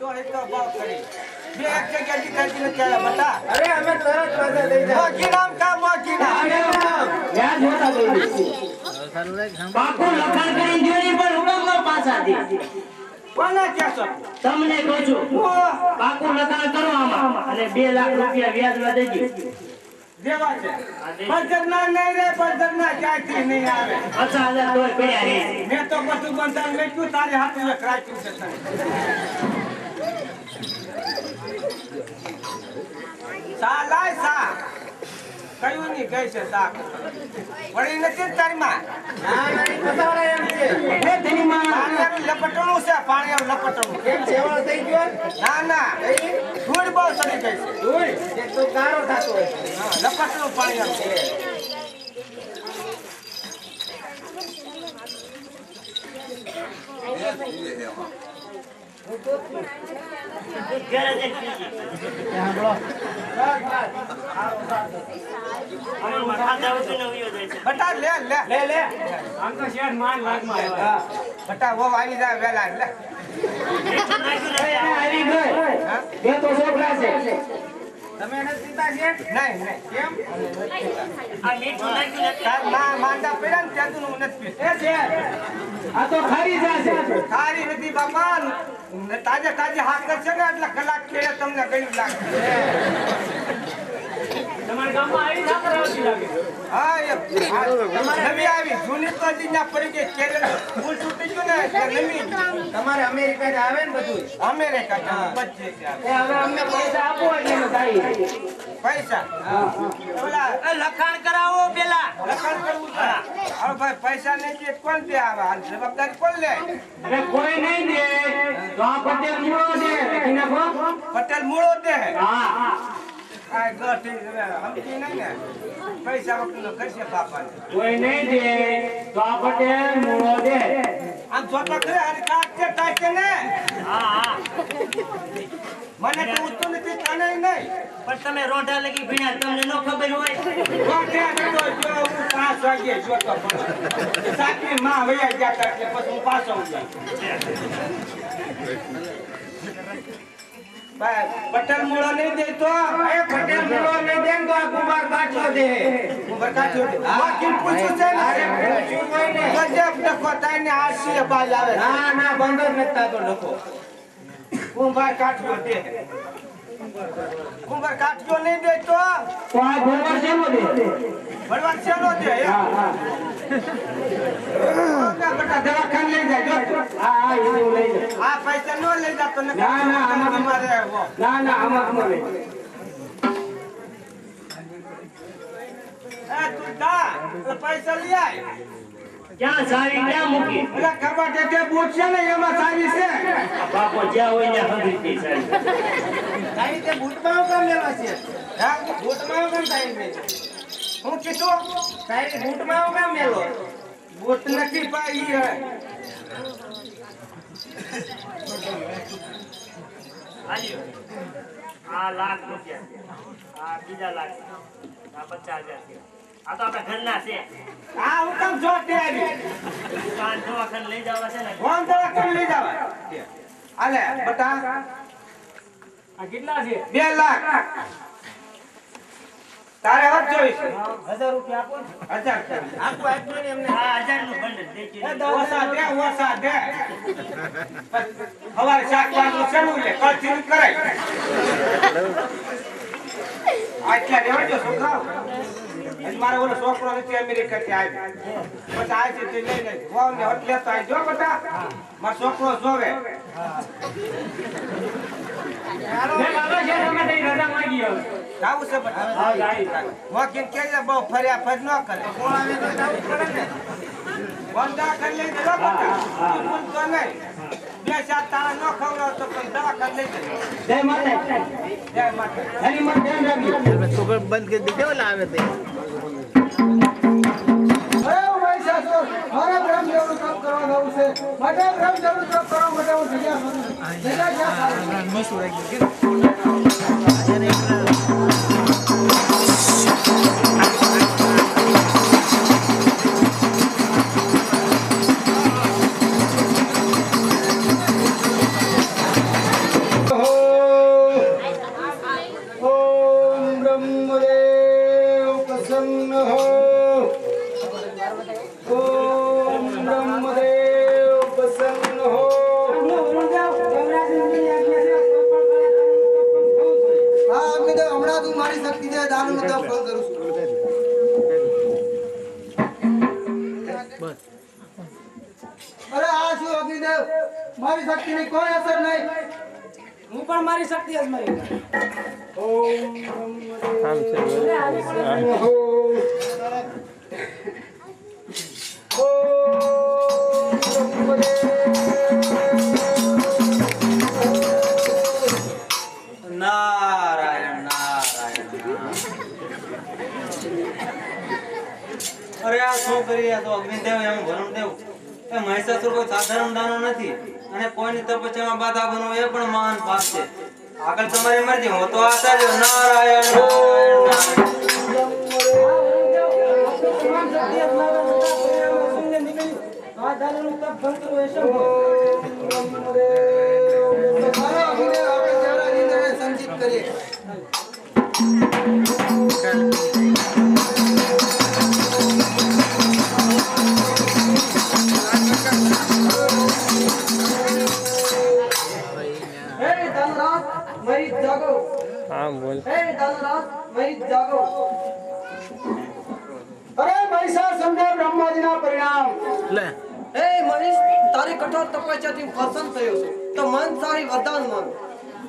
જો એ તો ભાવ કરી બે એક જગ્યા દીકરી ને ક્યાં બતા અરે અમે તરત પાછા લઈ જાય મોકી નામ કા મોકી નામ યાદ હોતા દઈ પાકો લખાણ કરી જોઈ પર ઉડંગો પાછા દે કોને કહેશો તમને કહું છું પાકો લખાણ કરો આમાં અને 2 લાખ રૂપિયા વ્યાજમાં દેજો દેવા છે બજરના નહીં રે બજરના ક્યાંથી નહીં આવે 50,000 તોય પડ્યા રે મેં તો બધું બંધાણ લખ્યું તારે હાથે રાખ્યું છે તને સા લાય સા કયું ની ગઈ છે સા વળી નથી તારી માં ના ના ઈ પતાવડા એમ છે હે તેની માં પાણી લપટણું છે પાણી લપટણું કેમ સેવળ થઈ ગયો ના ના ધૂળ બહુ ચડી ગઈ છે ધૂળ એક તો ગારો થાતો હોય હા લપટણું પાણી આવે બટા લે લે લે લે આમ તો શેઠ માન લાગમાં આવ્યા બટા વો આવી જાય વેલા લે આવી ગઈ બે તો છોકરા છે તમે એને સીતા છે નહીં નહીં કેમ આ મીઠું નાખ્યું નથી તાર માં માંડા પડ્યા ને ત્યાં તું નથી પીતો એ છે આ તો ખારી જાશે તારી નથી બાપા તાજે તાજે હાથ કરશે ને એટલે કલાક ખેડે તમને ગયું લાગે તમારા ગામમાં આવી સાકર આવતી લાગે હા એ નવી આવી જૂની તો દીના પડી ગઈ ખેડે ફૂલ તૂટી ગયું ને એટલે નવી તમારે અમેરિકા આવે ને બધું અમેરિકા બચે છે એ હવે અમને પૈસા આપો એટલે એનું થાય પૈસા ઓલા લખાણ કરાવો પેલા લખાણ કરવું છે હવે ભાઈ પૈસા નહીં દે કોણ દે આવે આ જવાબદારી કોણ લે અરે કોઈ નહીં દે તો આ પટેલ મૂળો દે લખી નાખો પટેલ મૂળો દે હા આ ગઠી હમતી નહીં ને પૈસા વખતનો કરશે બાપા કોઈ નહીં દે તો આ પટેલ મૂળો દે આમ જોતો ખરે અરે કાટકે કાટકે ને હા મને તો ઉઠતું નથી તને નહીં પણ તમે રોઢા લગી ભીણ્યા તમને ન ખબર હોય ગોઠે તો જો હું 5 વાગે જોતો પણ સાકી માં વયા ગયા એટલે પછી હું પાછો ઉઠ્યો પટેલ મૂળો નહીં દે તો એ પટેલ મૂળો નહીં દે તો આ કુમાર કાઠો દે ઉભર કાઢ્યો વાકીલ પૂછું છે ને શું હોય ને ગજબ ડખો થાય ને આરસી બાજ આવે ના ના બંધ જ નતા તો લખો કુંભાર કાઢ્યો દે કુંભાર કાઢ્યો નહીં દે તો તો આ ગોબર શેનો દે ભરવા ચેલો દે હા હા બેટા દવાખાને લઈ જાય જો હા હા એવું લઈ લે આ પૈસા નો લઈ જાતો ને ના ના આમાં અમારે ના ના આમાં લઈ એ તું જા પૈસા લઈ આય ક્યાં સારી ક્યાં મૂકી એટલે કબાટે જે બૂટ છે ને એમાં સારી છે બાપો જ્યાં હોય ત્યાં હંગી સારી તારી તે બૂટમાં કામ લેવા છે હા બૂટમાં કામ તારી મે હું કીધું તારી બૂટમાં કામ મેલો બૂટ નથી પાઈ હે હાલ્યો આ લાખ રૂપિયા આ બીજા લાખ આ 50,000 છે આ તો આપણા ઘરના છે આ હું કામ જોતે આવી કાન દવાખાને લઈ જવા છે ને કોણ દવાખાને લઈ જવા આલે બટા આ કેટલા છે 2 લાખ તારે હજ જોઈશ 1000 રૂપિયા આપો ને 1000 આપો આપજો ને એમને આ 1000 નું બંડલ દેજો ઓસા દે હવારે શાકભાજી ચલું લે કલથી કરાય આટલા દેવાજો છોકરાઓ મારે ઓલો છોકરો નથી અમેરિકા થી આવ્યો પછી આ છે તે લઈ લે વાવ ને હટ લેતો આવી જો બટા મારો છોકરો જોવે મે બાબા છે તમે તઈ રજા માંગી આવ જાવું છે બટા હા જાય વોકિંગ કે બહુ ફર્યા ફર ન કરે કોણાને તો જાવું પડે ને બંધા કરી લઈ જજો બટા ભૂલ તો નહીં 2-4 તાળા ન ખવડાવ તો પણ દવાખાને લઈ જજો જય માતા જય માતા હરી માં ધ્યાન રાખજો છોકરો બંધ કરી દીધો ઓલા આવે તે મારા બ્રહ્મ જેવું કામ કરવાનું છે માટે બ્રહ્મ જેવું કામ કરવા માટે હું શક્તિની કોઈ અસર નહીં. હું પણ મારી શક્તિ અજમાવી. આમ છે નારાયણ નારાયણ અરે આ શું કરી આ તો અગ્નિદેવ એમ વરુણદેવ એ મહિષાસુર કોઈ સાધારણ દાનો નથી અને કોઈની તપસ્યામાં બાધા બનવો એ પણ મહાન પાપ છે. આગળ તમારી મરજી, હું તો આચાર્ય નારાયણ સંચિત કરીએ. આમ બોલ અરે મહિષાસુરને બ્રહ્માજીના પરિણામ. લે હે મનીષ, તારી કઠોર તપસ્યાથી હું પ્રસન્ન થયો છું, તો મન સારી વરદાન માંગ.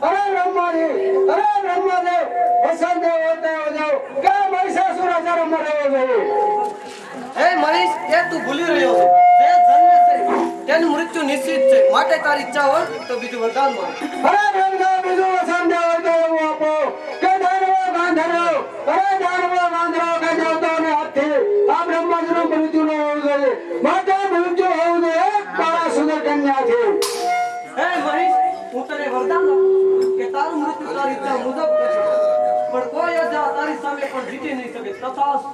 અરે બ્રહ્માજી, અરે બ્રહ્માદેવ, વસંતદેવ હોતે હો જાઓ કે મહિષાસુર હજારો મરે જોઈએ. હે મનીષ, એ તું ભૂલી રહ્યો છે. જે જન્મે છે તેનું મૃત્યુ નિશ્ચિત છે, માટે તારી ઈચ્છા હોય તો બીજું વરદાન માંગ. અરે બ્રહ્મદેવ, બીજું વસંતદેવ હોતે એવું આપો કે દાનવો ગાંધર્વો, અરે દાનવો ગાંધર્વો કે દેવતાઓને હાથથી આ બ્રહ્માજીનું મૃત્યુ ન હોવું જોઈએ, માટે મૃત્યુ હોવું જોઈએ મારા સુંદર કન્યાથી. હે મનીષ, હું તને વરદાન આપું કે તારું મૃત્યુ તારી ઈચ્છા મુજબ થશે, પણ કોઈ અજા તારી સામે પણ જીતી નહીં શકે. તથાસ્તુ.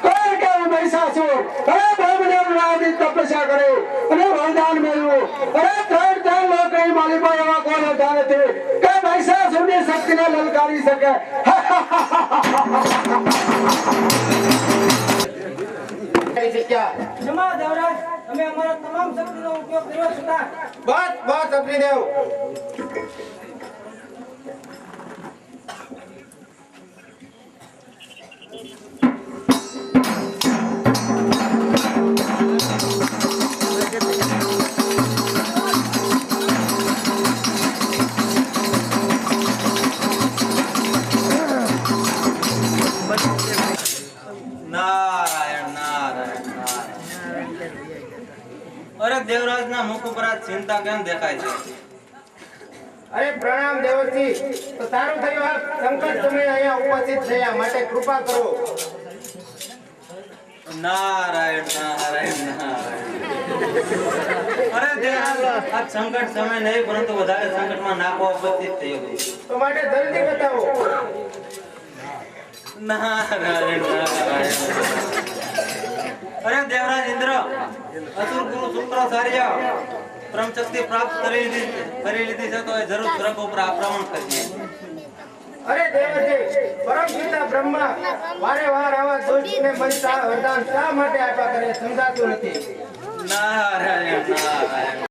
કોઈ કે મહિષાસુર અરે બ્રહ્મદેવ રાજી તપસ્યા કરે અને વરદાન મેળવો. અરે ત્રણ લોકની માલિકો એવા કોઈ હોતા નથી કે મહિષાસુરની શક્તિને લલકારી શકે. ક્ષમા દેવરાજ, અમે અમારા તમામ શક્તિનો ઉપયોગ કર્યો છતાં બસ અગ્નિદેવ. નારાયણ નારાયણ નારાયણ. અરે દેવરાજના મુખ ઉપર આ ચિંતા કેમ દેખાય છે? અરે પ્રણામ દેવજી, તો સારું થયું આપ સંકટ સમયે અહીંયા ઉપસ્થિત થયા, માટે કૃપા કરો. નારાયણ નારાયણ નારાયણ. અરે દેવરાજ, આ સંકટ સમય નહીં પરંતુ વધારે સંકટમાં નાખવા ઉપસ્થિત થયો છું. તો માટે જલ્દી બતાવો. નારાયણ નારાયણ. અરે દેવરાજ ઇન્દ્ર, અસુર ગુરુ શુક્રાચાર્ય પરમ શક્તિ પ્રાપ્ત કરી લીધી છે, તો એ જરૂર સ્વર્ગ ઉપર આક્રમણ કરીએ. અરે દેવજી, પરમ પિતા બ્રહ્મા વારે વાર આવા દુષ્ટને મનસા વરદાન શા માટે આપ્યા કરે સમજાતું નથી. નારાયણ નારાયણ.